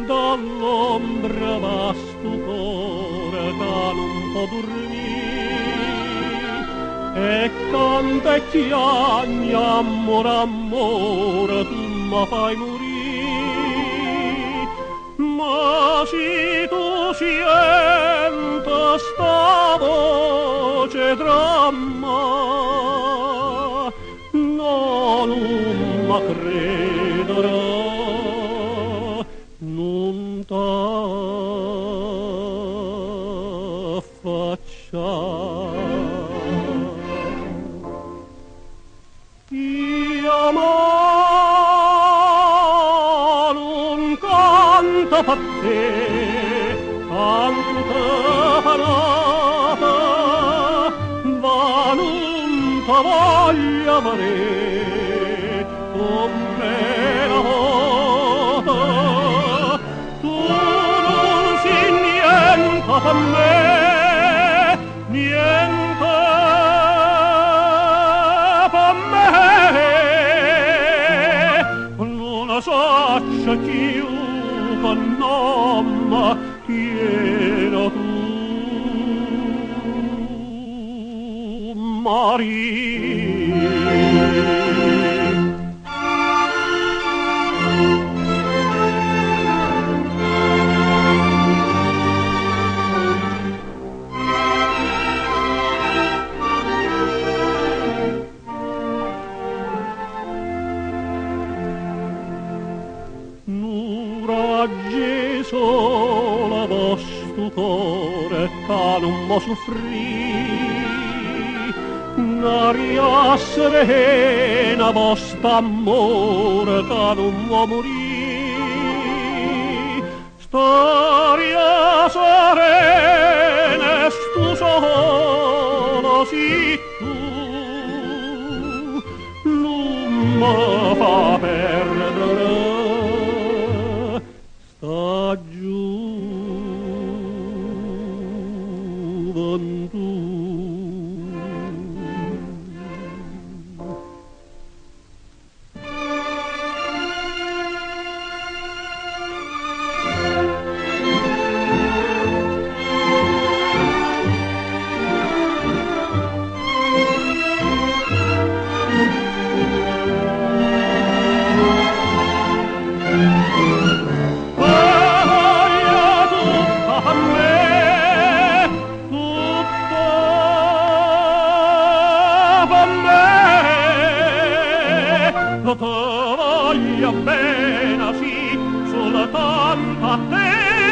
dall'ombra va stupore che non può dormire e canta e chiagna amore amore tu mi fai morire ma se tu senti sta voce dramma no non mi crederò non t'affacciare io ma non canto per te canto per nata ma non ti voglio amare come la volta tu non sei niente per me niente per me non so più con nome chiedo tu Maria sola vostro cuore che non mo soffrì un'aria serena vostro amore che non mo morì storia serena stu solo si tu non mi fa perdere gioventù lo voglio bene sì soltanto a te